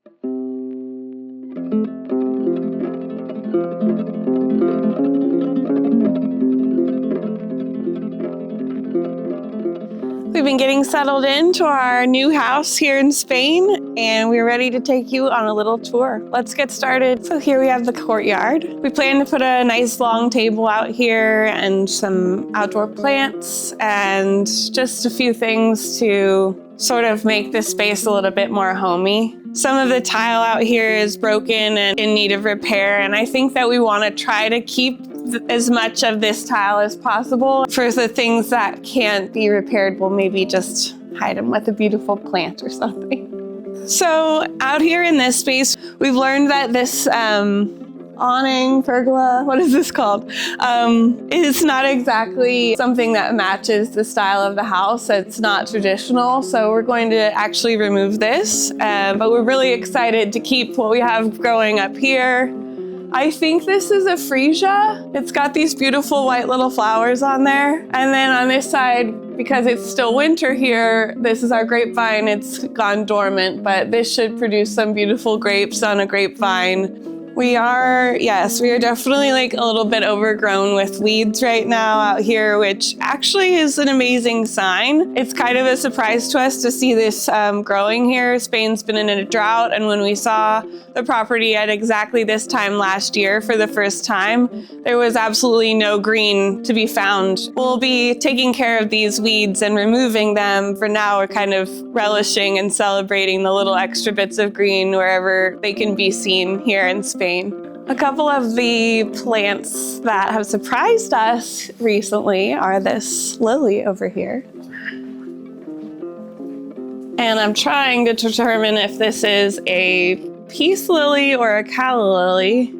We've been getting settled into our new house here in Spain, and we're ready to take you on a little tour. Let's get started. So here we have the courtyard. We plan to put a nice long table out here and some outdoor plants and just a few things to sort of make this space a little bit more homey. Some of the tile out here is broken and in need of repair, and I think that we want to try to keep as much of this tile as possible. For the things that can't be repaired, we'll maybe just hide them with a beautiful plant or something. So out here in this space, we've learned that this awning, pergola, what is this called? Is not exactly something that matches the style of the house. It's not traditional, so we're going to actually remove this. But we're really excited to keep what we have growing up here. I think this is a freesia. It's got these beautiful white little flowers on there. And then on this side, because it's still winter here, this is our grapevine. It's gone dormant, but this should produce some beautiful grapes on a grapevine. We are definitely like a little bit overgrown with weeds right now out here, which actually is an amazing sign. It's kind of a surprise to us to see this growing here. Spain's been in a drought, and when we saw the property at exactly this time last year for the first time, there was absolutely no green to be found. We'll be taking care of these weeds and removing them. For now, we're kind of relishing and celebrating the little extra bits of green wherever they can be seen here in Spain. A couple of the plants that have surprised us recently are this lily over here. And I'm trying to determine if this is a peace lily or a calla lily.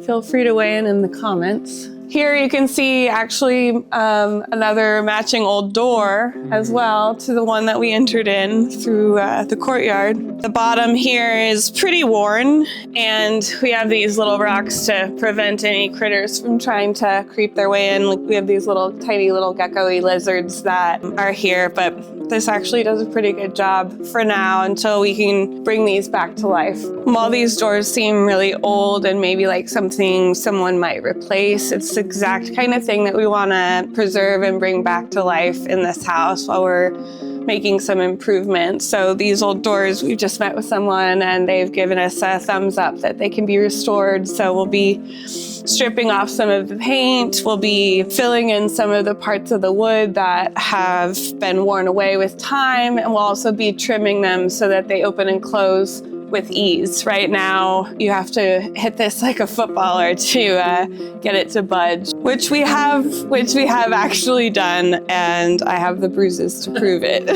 Feel free to weigh in the comments. Here you can see actually another matching old door as well to the one that we entered in through the courtyard. The bottom here is pretty worn, and we have these little rocks to prevent any critters from trying to creep their way in. Like, we have these little tiny little gecko-y lizards that are here, but this actually does a pretty good job for now until we can bring these back to life. While these doors seem really old and maybe like something someone might replace, it's the exact kind of thing that we want to preserve and bring back to life in this house while we're making some improvements. So these old doors, we've just met with someone and they've given us a thumbs up that they can be restored. So we'll be stripping off some of the paint. We'll be filling in some of the parts of the wood that have been worn away with time. And we'll also be trimming them so that they open and close with ease. Right now, you have to hit this like a footballer to get it to budge, which we have actually done, and I have the bruises to prove it.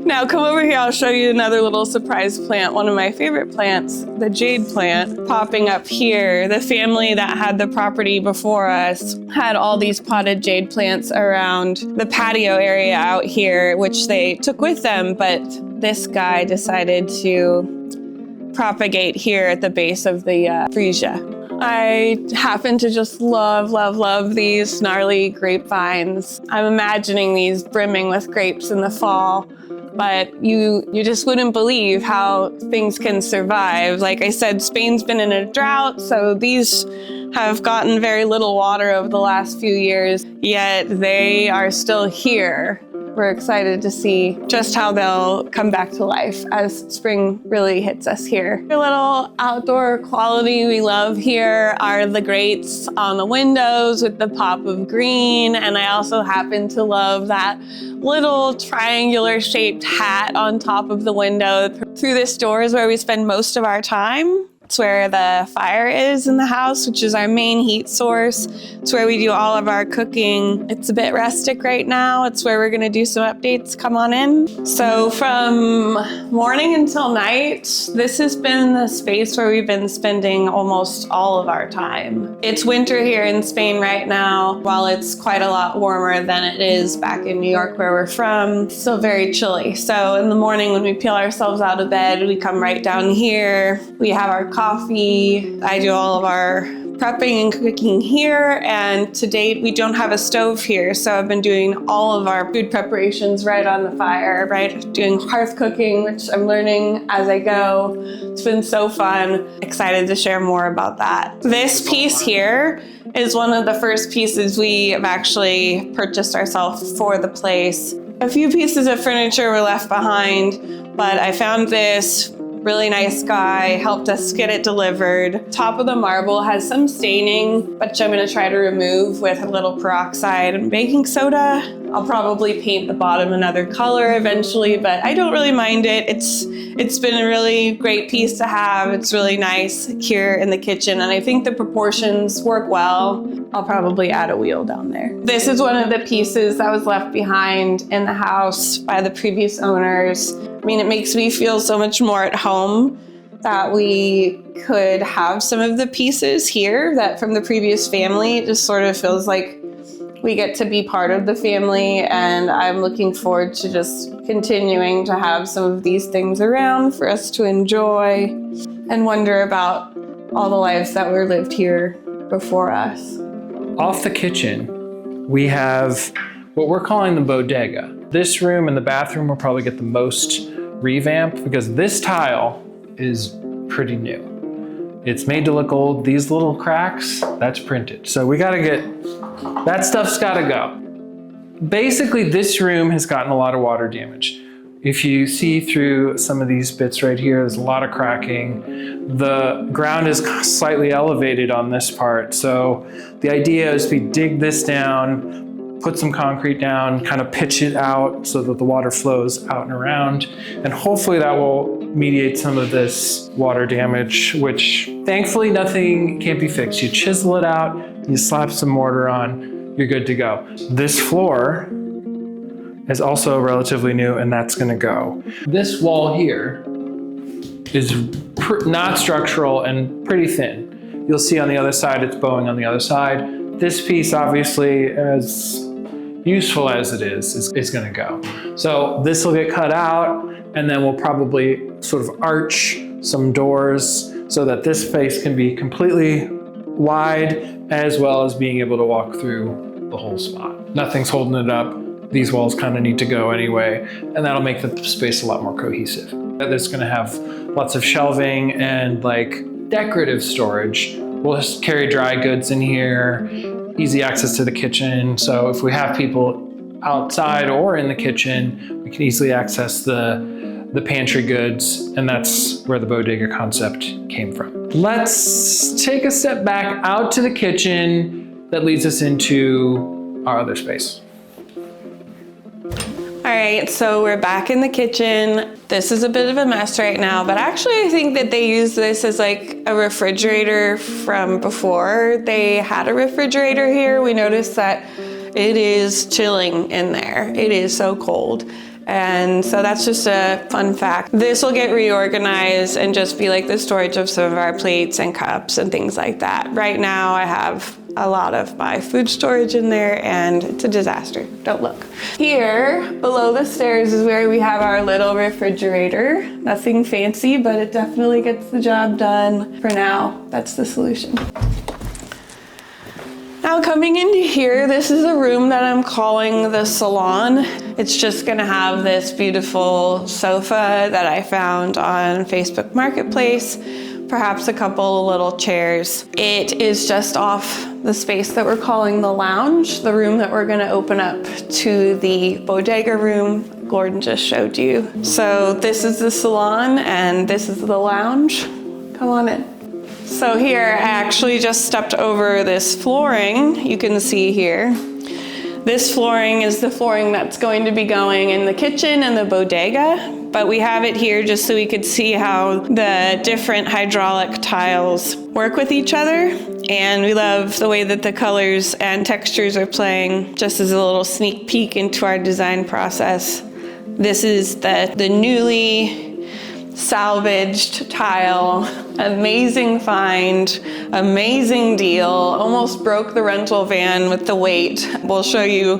Now come over here, I'll show you another little surprise plant, one of my favorite plants, the jade plant, popping up here. The family that had the property before us had all these potted jade plants around the patio area out here, which they took with them, but this guy decided to propagate here at the base of the freesia. I happen to just love these gnarly grapevines. I'm imagining these brimming with grapes in the fall. But you just wouldn't believe how things can survive. Like I said, Spain's been in a drought, so these have gotten very little water over the last few years, yet they are still here. We're excited to see just how they'll come back to life as spring really hits us here. A little outdoor quality we love here are the grates on the windows with the pop of green, and I also happen to love that little triangular shaped hat on top of the window. Through this door is where we spend most of our time. It's where the fire is in the house, which is our main heat source. It's where we do all of our cooking. It's a bit rustic right now. It's where we're gonna do some updates. Come on in. So from morning until night, this has been the space where we've been spending almost all of our time. It's winter here in Spain right now. While it's quite a lot warmer than it is back in New York where we're from, it's still very chilly. So in the morning when we peel ourselves out of bed, we come right down here. We have our coffee. I do all of our prepping and cooking here, and to date we don't have a stove here, so I've been doing all of our food preparations right on the fire, right? Doing hearth cooking, which I'm learning as I go. It's been so fun. Excited to share more about that. This piece here is one of the first pieces we have actually purchased ourselves for the place. A few pieces of furniture were left behind, but I found this really nice guy, helped us get it delivered. Top of the marble has some staining, which I'm gonna try to remove with a little peroxide and baking soda. I'll probably paint the bottom another color eventually, but I don't really mind it. It's been a really great piece to have. It's really nice here in the kitchen, and I think the proportions work well. I'll probably add a wheel down there. This is one of the pieces that was left behind in the house by the previous owners. I mean, it makes me feel so much more at home that we could have some of the pieces here that from the previous family. It just sort of feels like we get to be part of the family, and I'm looking forward to just continuing to have some of these things around for us to enjoy and wonder about all the lives that were lived here before us. Off the kitchen, we have what we're calling the bodega. This room and the bathroom will probably get the most revamp because this tile is pretty new. It's made to look old. These little cracks, that's printed. So we gotta that stuff's gotta go. Basically, this room has gotten a lot of water damage. If you see through some of these bits right here, there's a lot of cracking. The ground is slightly elevated on this part. So the idea is we dig this down, put some concrete down, kind of pitch it out so that the water flows out and around. And hopefully that will mediate some of this water damage, which thankfully nothing can't be fixed. You chisel it out, you slap some mortar on, you're good to go. This floor is also relatively new, and that's gonna go. This wall here is not structural and pretty thin. You'll see on the other side, it's bowing on the other side. This piece, obviously, as useful as it is gonna go. So this will get cut out, and then we'll probably sort of arch some doors so that this space can be completely wide, as well as being able to walk through the whole spot. Nothing's holding it up. These walls kind of need to go anyway, and that'll make the space a lot more cohesive. It's gonna have lots of shelving and like decorative storage. We'll just carry dry goods in here, easy access to the kitchen. So if we have people outside or in the kitchen, we can easily access the pantry goods, and that's where the bodega concept came from. Let's take a step back out to the kitchen that leads us into our other space. All right, so we're back in the kitchen. This is a bit of a mess right now, but actually I think that they use this as like a refrigerator from before they had a refrigerator here. We noticed that it is chilling in there. It is so cold. And so that's just a fun fact. This will get reorganized and just be like the storage of some of our plates and cups and things like that. Right now I have a lot of my food storage in there, and it's a disaster. Don't look. Here, below the stairs, is where we have our little refrigerator. Nothing fancy, but it definitely gets the job done. For now, that's the solution. Now coming into here, this is a room that I'm calling the salon. It's just gonna have this beautiful sofa that I found on Facebook Marketplace, perhaps a couple little chairs. It is just off the space that we're calling the lounge, the room that we're gonna open up to the bodega room Gordon just showed you. So this is the salon and this is the lounge. Come on in. So here, I actually just stepped over this flooring, you can see here. This flooring is the flooring that's going to be going in the kitchen and the bodega, but we have it here just so we could see how the different hydraulic tiles work with each other. And we love the way that the colors and textures are playing, just as a little sneak peek into our design process. This is the newly salvaged tile, amazing find, amazing deal. Almost broke the rental van with the weight. We'll show you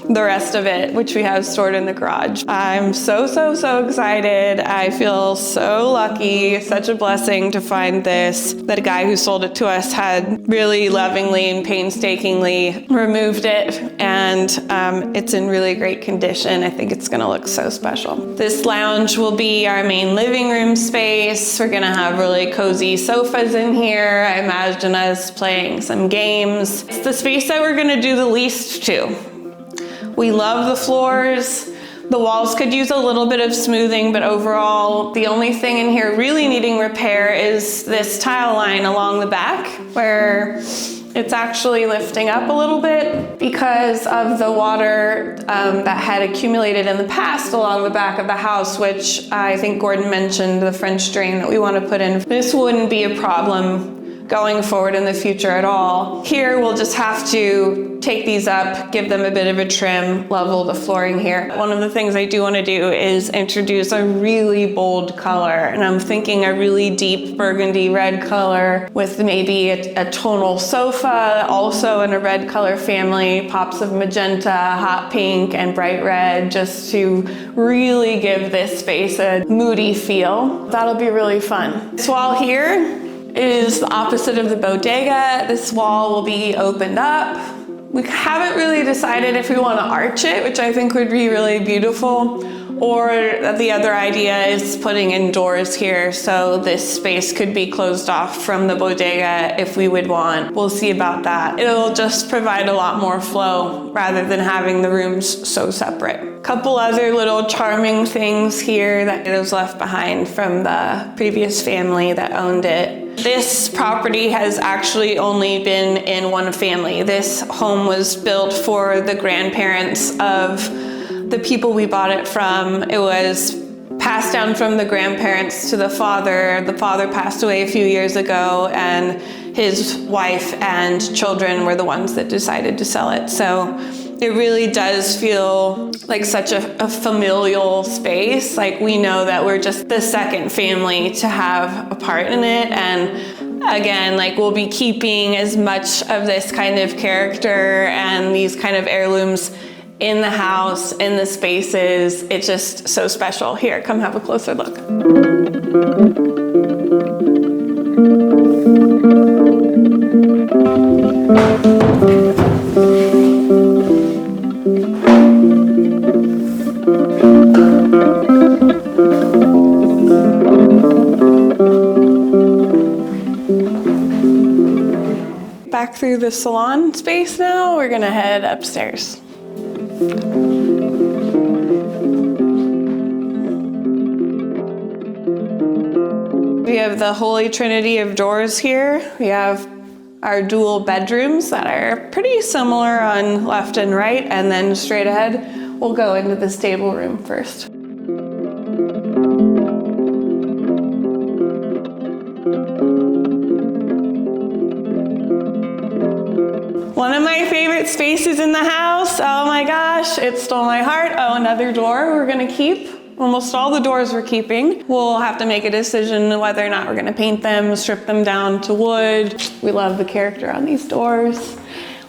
the rest of it, which we have stored in the garage. I'm so excited. I feel so lucky, such a blessing to find this. That a guy who sold it to us had really lovingly and painstakingly removed it, and it's in really great condition. I think it's gonna look so special. This lounge will be our main living room space. We're gonna have really cozy sofas in here. I imagine us playing some games. It's the space that we're gonna do the least to. We love the floors. The walls could use a little bit of smoothing, but overall, the only thing in here really needing repair is this tile line along the back, where it's actually lifting up a little bit because of the water that had accumulated in the past along the back of the house, which I think Gordon mentioned, the French drain that we want to put in. This wouldn't be a problem going forward in the future at all. Here, we'll just have to take these up, give them a bit of a trim, level the flooring here. One of the things I do want to do is introduce a really bold color, and I'm thinking a really deep burgundy red color with maybe a tonal sofa, also in a red color family, pops of magenta, hot pink, and bright red, just to really give this space a moody feel. That'll be really fun. This wall here is the opposite of the bodega. This wall will be opened up. We haven't really decided if we want to arch it, which I think would be really beautiful, or the other idea is putting in doors here, so this space could be closed off from the bodega if we would want. We'll see about that. It'll just provide a lot more flow rather than having the rooms so separate. Couple other little charming things here that was left behind from the previous family that owned it. This property has actually only been in one family. This home was built for the grandparents of the people we bought it from. It was passed down from the grandparents to the father. The father passed away a few years ago, and his wife and children were the ones that decided to sell it. So it really does feel like such a familial space. Like, we know that we're just the second family to have a part in it. And again, like, we'll be keeping as much of this kind of character and these kind of heirlooms in the house, in the spaces. It's just so special. Here, come have a closer look. Back through the salon space now, we're gonna head upstairs. We have the holy trinity of doors here. We have our dual bedrooms that are pretty similar on left and right, and then straight ahead, we'll go into the stable room first. One of my favorite spaces in the house. Oh my gosh, it stole my heart. Oh, another door we're gonna keep. Almost all the doors we're keeping. We'll have to make a decision whether or not we're gonna paint them, strip them down to wood. We love the character on these doors.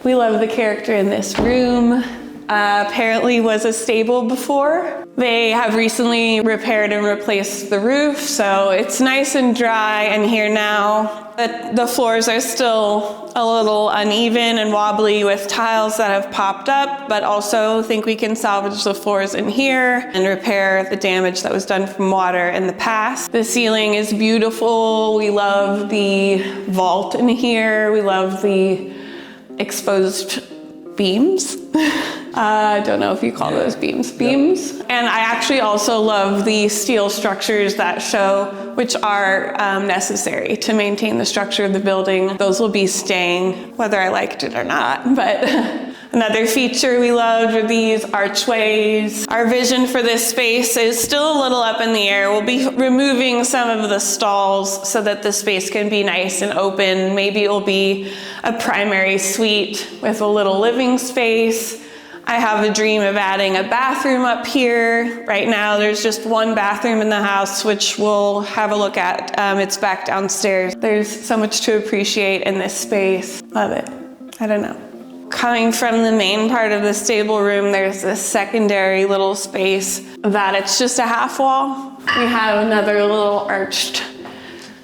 We love the character in this room. Apparently was a stable before. They have recently repaired and replaced the roof, so it's nice and dry in here now. But the floors are still a little uneven and wobbly with tiles that have popped up, but also think we can salvage the floors in here and repair the damage that was done from water in the past. The ceiling is beautiful. We love the vault in here. We love the exposed beams. I don't know if you call those beams. And I actually also love the steel structures that show, which are necessary to maintain the structure of the building. Those will be staying, whether I liked it or not. But another feature we loved are these archways. Our vision for this space is still a little up in the air. We'll be removing some of the stalls so that the space can be nice and open. Maybe it will be a primary suite with a little living space. I have a dream of adding a bathroom up here. Right now, there's just one bathroom in the house, which we'll have a look at. It's back downstairs. There's so much to appreciate in this space. Love it. I don't know. Coming from the main part of the stable room, there's this secondary little space that it's just a half wall. We have another little arched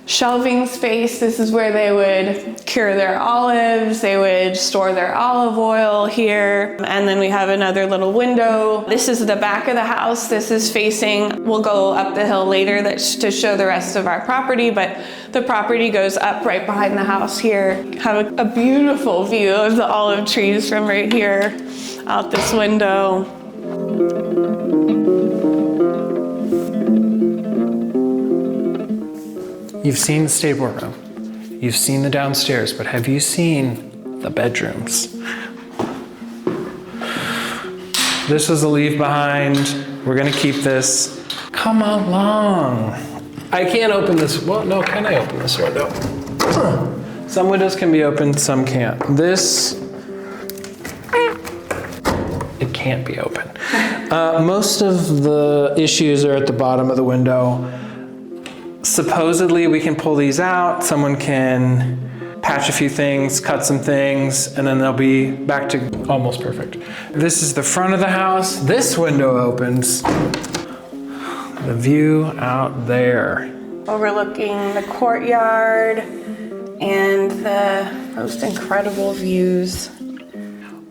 shelving space. This is where they would cure their olives. They would store their olive oil here. And then we have another little window. This is the back of the house. This is facing, we'll go up the hill later to show the rest of our property, but the property goes up right behind the house here. Have a beautiful view of the olive trees from right here out this window. You've seen the stable room, you've seen the downstairs, but have you seen the bedrooms? This was a leave behind. We're gonna keep this. Come along. I can't open this. Well, no, can I open this window? Some windows can be opened, some can't. This, it can't be open. Most of the issues are at the bottom of the window. Supposedly we can pull these out, someone can patch a few things, cut some things, and then they'll be back to almost perfect. This is the front of the house. This window opens. The view out there. Overlooking the courtyard and the most incredible views.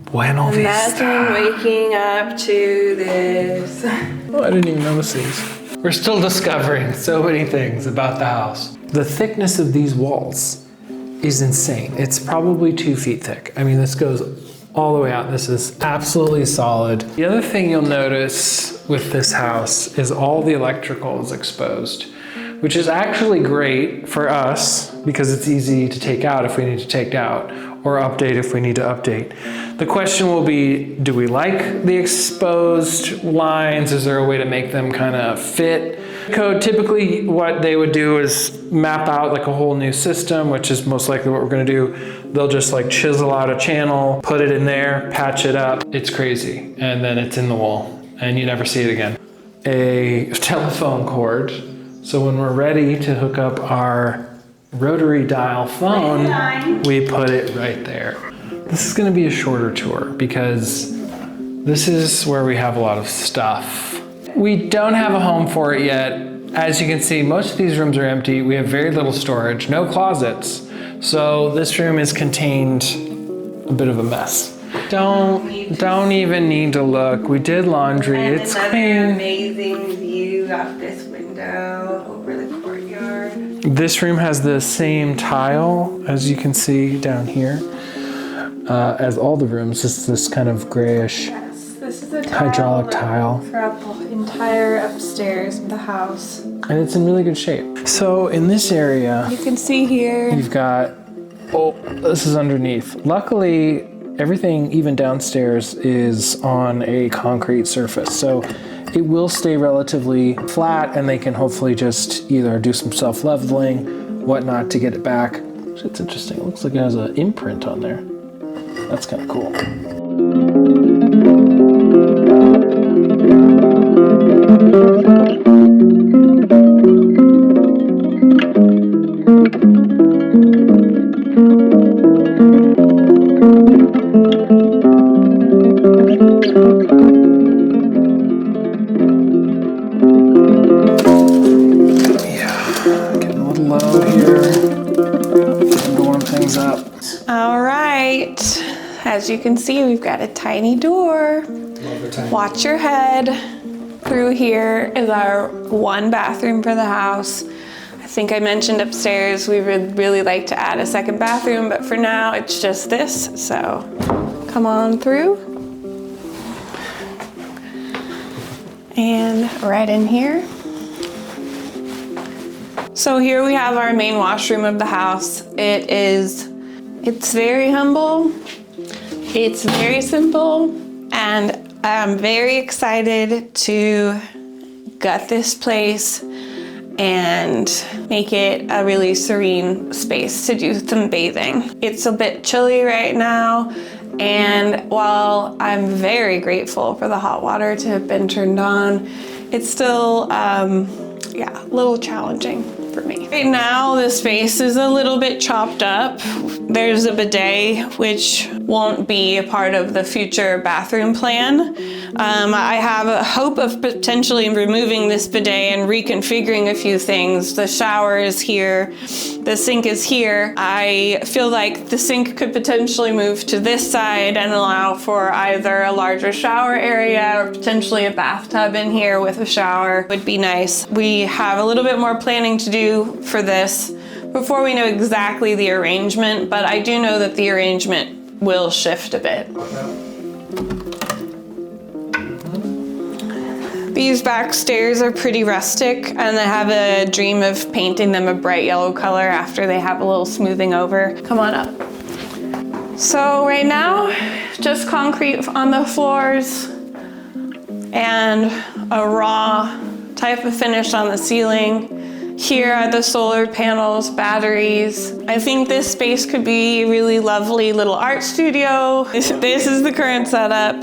Buena vista. Imagine waking up to this. Oh, I didn't even notice these. We're still discovering so many things about the house. The thickness of these walls is insane. It's probably 2 feet thick. I mean, this goes all the way out. This is absolutely solid. The other thing you'll notice with this house is all the electrical is exposed, which is actually great for us because it's easy to take out if we need to take out or update if we need to update. The question will be, do we like the exposed lines? Is there a way to make them kind of fit? Code, typically what they would do is map out like a whole new system, which is most likely what we're gonna do. They'll just like chisel out a channel, put it in there, patch it up. It's crazy, and then it's in the wall and you never see it again. A telephone cord, so when we're ready to hook up our rotary dial phone, we put it right there. This is gonna be a shorter tour because this is where we have a lot of stuff. We don't have a home for it yet. As you can see, most of these rooms are empty. We have very little storage, no closets. So this room is contained a bit of a mess. Don't even need to look. We did laundry, And it's another clean. amazing view out this window over the courtyard. This room has the same tile, as you can see down here, as all the rooms. It's this kind of grayish Yes, this is a hydraulic tile. throughout the entire upstairs of the house. And it's in really good shape. So in this area, You can see here. you've got, oh, this is underneath. Luckily, everything, even downstairs, is on a concrete surface. So it will stay relatively flat and they can hopefully just either do some self-leveling, whatnot to get it back. It's interesting, it looks like it has an imprint on there. That's kind of cool. As you can see, we've got a tiny door. Watch your head. Through here is our one bathroom for the house. I think I mentioned upstairs we would really like to add a second bathroom, but for now it's just this, so come on through. And right in here. So here we have our main washroom of the house. It's very humble. It's very simple, and I'm very excited to gut this place and make it a really serene space to do some bathing. It's a bit chilly right now, And while I'm very grateful for the hot water to have been turned on, it's still, a little challenging for me. Right now, the space is a little bit chopped up. There's a bidet, which won't be a part of the future bathroom plan. I have a hope of potentially removing this bidet and reconfiguring a few things. The shower is here, the sink is here. I feel like the sink could potentially move to this side and allow for either a larger shower area or potentially a bathtub in here with a shower would be nice. We have a little bit more planning to do for this before we know exactly the arrangement, but I do know that the arrangement will shift a bit. These back stairs are pretty rustic, and I have a dream of painting them a bright yellow color after they have a little smoothing over. Come on up. So right now, just concrete on the floors and a raw type of finish on the ceiling. Here are the solar panels, batteries. I think this space could be a really lovely little art studio. This is the current setup.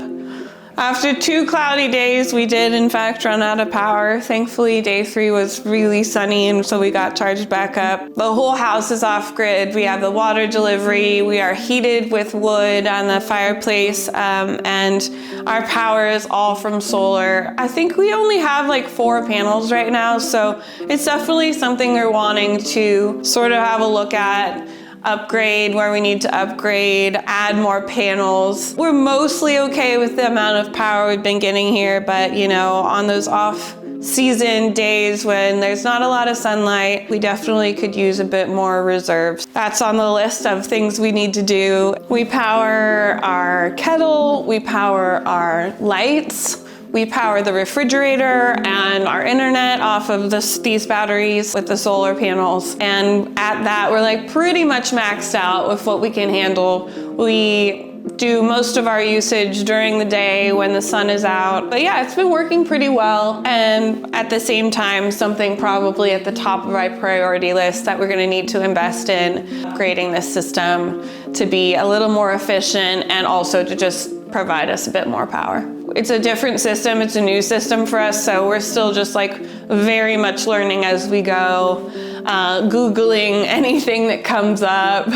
After 2 cloudy days, we did in fact run out of power. Thankfully, day 3 was really sunny, and so we got charged back up. The whole house is off grid. We have the water delivery. We are heated with wood on the fireplace, and our power is all from solar. I think we only have like 4 panels right now, so it's definitely something we're wanting to sort of have a look at. Upgrade where we need to upgrade, add more panels. We're mostly okay with the amount of power we've been getting here, but you know, on those off-season days when there's not a lot of sunlight, we definitely could use a bit more reserves. That's on the list of things we need to do. We power our kettle, we power our lights, we power the refrigerator and our internet off of these batteries with the solar panels. And at that, we're like pretty much maxed out with what we can handle. We do most of our usage during the day when the sun is out. But yeah, it's been working pretty well. And at the same time, something probably at the top of my priority list that we're gonna need to invest in, upgrading this system to be a little more efficient and also to just provide us a bit more power. It's a different system, it's a new system for us, so we're still just like very much learning as we go, Googling anything that comes up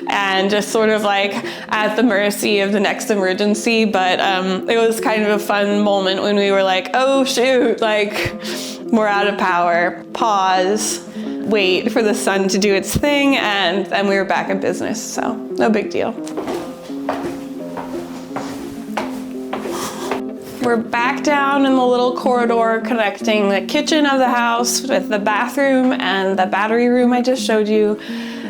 and just sort of like at the mercy of the next emergency. But it was kind of a fun moment when we were like, oh shoot, like we're out of power. Pause, wait for the sun to do its thing, and then we were back in business, so no big deal. We're back down in the little corridor connecting the kitchen of the house with the bathroom and the battery room I just showed you.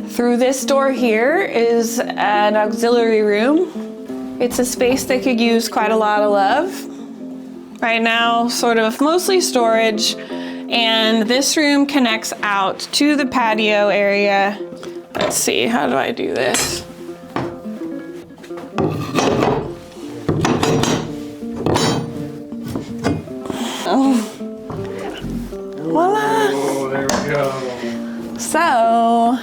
Through this door here is an auxiliary room. It's a space that could use quite a lot of love. Right now, sort of mostly storage, and this room connects out to the patio area. Let's see, how do I do this? Oh, voila! Oh, there we go. So,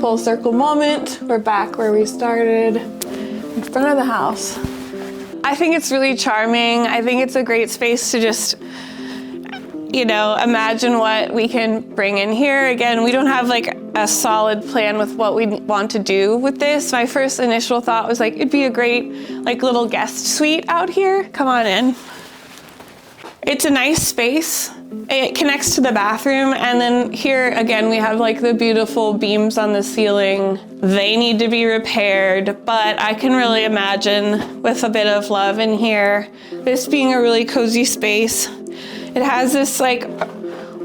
full circle moment. We're back where we started, in front of the house. I think it's really charming. I think it's a great space to just, you know, imagine what we can bring in here. Again, we don't have like a solid plan with what we want to do with this. My first initial thought was like, it'd be a great like little guest suite out here. Come on in. It's a nice space. It connects to the bathroom, and then here again we have like the beautiful beams on the ceiling. They need to be repaired, but I can really imagine with a bit of love in here, this being a really cozy space. It has this like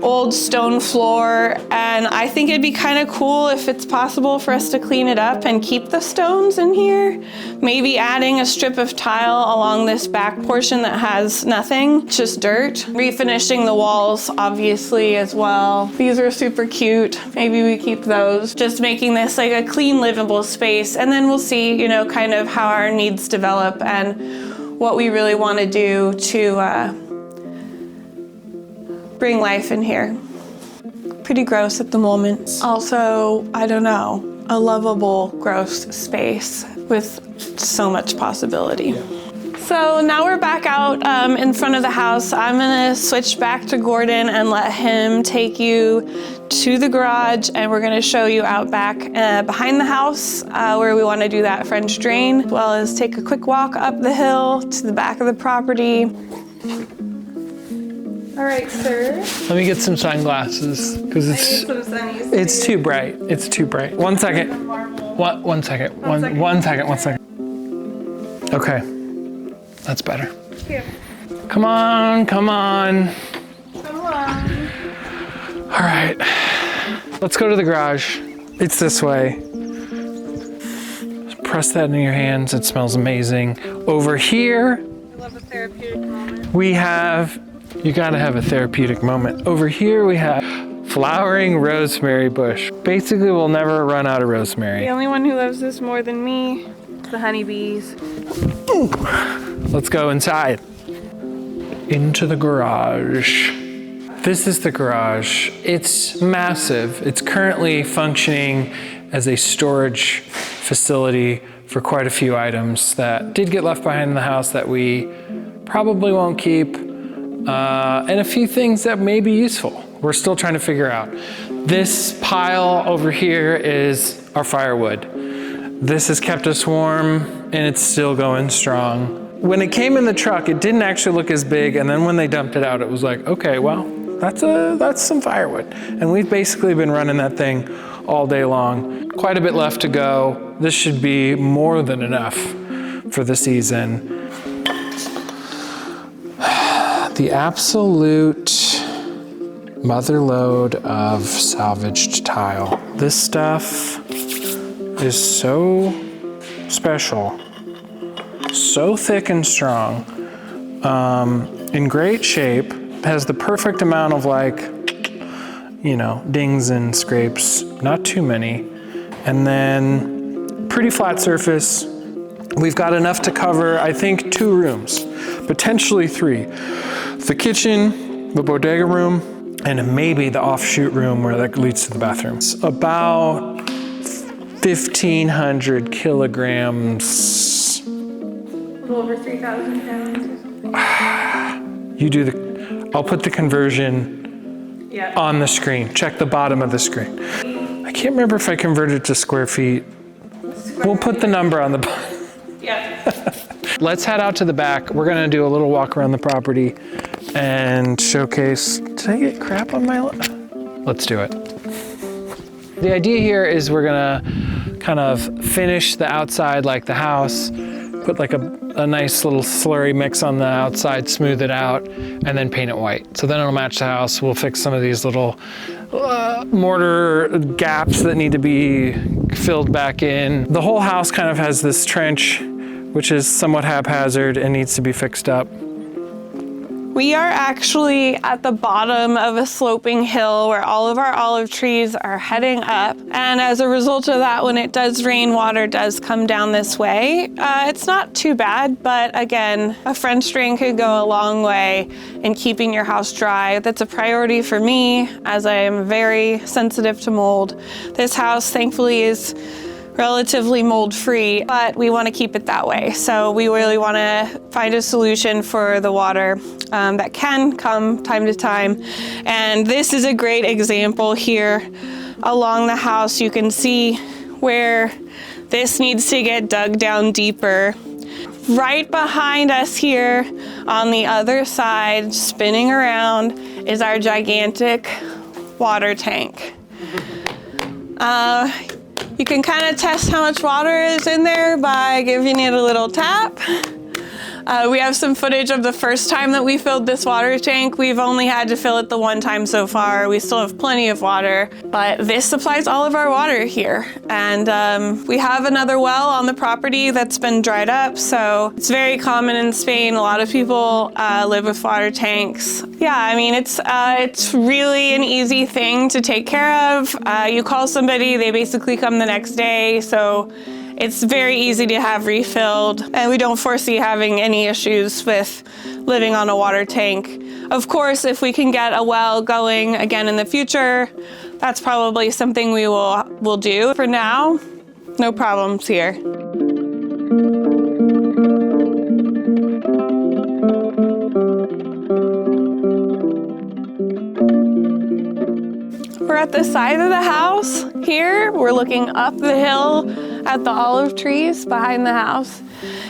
old stone floor, and I think it'd be kind of cool if it's possible for us to clean it up and keep the stones in here. Maybe adding a strip of tile along this back portion that has nothing, just dirt. Refinishing the walls, obviously, as well. These are super cute. Maybe we keep those. Just making this like a clean, livable space, and then we'll see, you know, kind of how our needs develop and what we really want to do to bring life in here. Pretty gross at the moment. Also, I don't know, a lovable, gross space with so much possibility. So now we're back out in front of the house. I'm gonna switch back to Gordon and let him take you to the garage, and we're gonna show you out back behind the house where we wanna do that French drain, as well as take a quick walk up the hill to the back of the property. All right, sir. Let me get some sunglasses because it's too bright. It's too bright. 1 second. What? 1 second. One second. Okay. That's better. Here. Come on. Come on. All right. Let's go to the garage. It's this way. Press that in your hands. It smells amazing. Over here, I love a therapeutic moment. we have, you gotta have a therapeutic moment. Over here we have flowering rosemary bush. Basically, we'll never run out of rosemary. The only one who loves this more than me is the honeybees. Ooh. Let's go inside. Into the garage. This is the garage. It's massive. It's currently functioning as a storage facility for quite a few items that did get left behind in the house that we probably won't keep, and a few things that may be useful. We're still trying to figure out. This pile over here is our firewood. This has kept us warm and it's still going strong. When it came in the truck, it didn't actually look as big, and then when they dumped it out, it was like, okay, well, that's some firewood. And we've basically been running that thing all day long. Quite a bit left to go. This should be more than enough for the season. The absolute mother lode of salvaged tile. This stuff is so special, so thick and strong, in great shape, has the perfect amount of dings and scrapes, not too many, and then pretty flat surface. We've got enough to cover, I think, 2 rooms, potentially 3. The kitchen, the bodega room, and maybe the offshoot room where that leads to the bathroom. It's about 1,500 kilograms. A little over 3,000 pounds. You do I'll put the conversion on the screen. Check the bottom of the screen. I can't remember if I converted it to square feet. We'll put the number on the bottom. Yeah. Let's head out to the back. We're gonna do a little walk around the property and showcase. Did I get crap on my Let's do it. The idea here is we're gonna kind of finish the outside like the house, put like a nice little slurry mix on the outside, smooth it out, and then paint it white. So then it'll match the house. We'll fix some of these little mortar gaps that need to be filled back in. The whole house kind of has this trench, which is somewhat haphazard and needs to be fixed up. We are actually at the bottom of a sloping hill where all of our olive trees are heading up. And as a result of that, when it does rain, water does come down this way. It's not too bad, but again, a French drain could go a long way in keeping your house dry. That's a priority for me, as I am very sensitive to mold. This house, thankfully, is relatively mold-free, but we want to keep it that way. So we really want to find a solution for the water that can come time to time. And this is a great example here along the house. You can see where this needs to get dug down deeper. Right behind us here on the other side, spinning around, is our gigantic water tank. You can kind of test how much water is in there by giving it a little tap. We have some footage of the first time that we filled this water tank. We've only had to fill it the one time so far. We still have plenty of water, but this supplies all of our water here. And we have another well on the property that's been dried up, so it's very common in Spain. A lot of people live with water tanks. Yeah, I mean, it's really an easy thing to take care of. You call somebody, they basically come the next day, so it's very easy to have refilled, and we don't foresee having any issues with living on a water tank. Of course, if we can get a well going again in the future, that's probably something we will do. For now, no problems here. at the side of the house here. We're looking up the hill at the olive trees behind the house.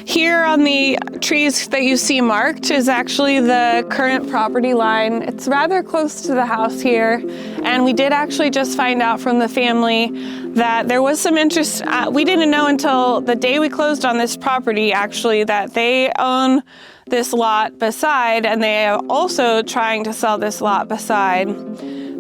Here on the trees that you see marked is actually the current property line. It's rather close to the house here. And we did actually just find out from the family that there was some interest. We didn't know until the day we closed on this property, actually, that they own this lot beside, and they are also trying to sell this lot beside.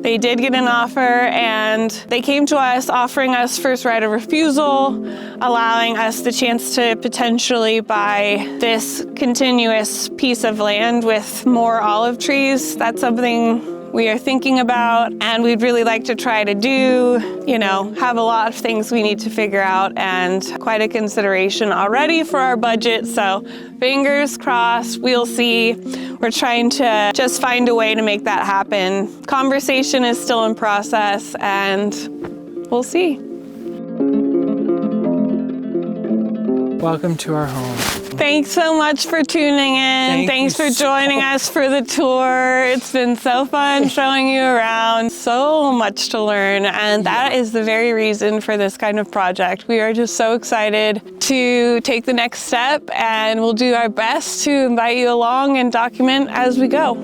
They did get an offer, and they came to us offering us first right of refusal, allowing us the chance to potentially buy this continuous piece of land with more olive trees. That's something we are thinking about, and we'd really like to try to do, have a lot of things we need to figure out, and quite a consideration already for our budget. So fingers crossed, we'll see. We're trying to just find a way to make that happen. Conversation is still in process, and we'll see. Welcome to our home. Thanks so much for tuning in. Thanks for joining us for the tour. It's been so fun showing you around. So much to learn, and that is the very reason for this kind of project. We are just so excited to take the next step, and we'll do our best to invite you along and document as we go.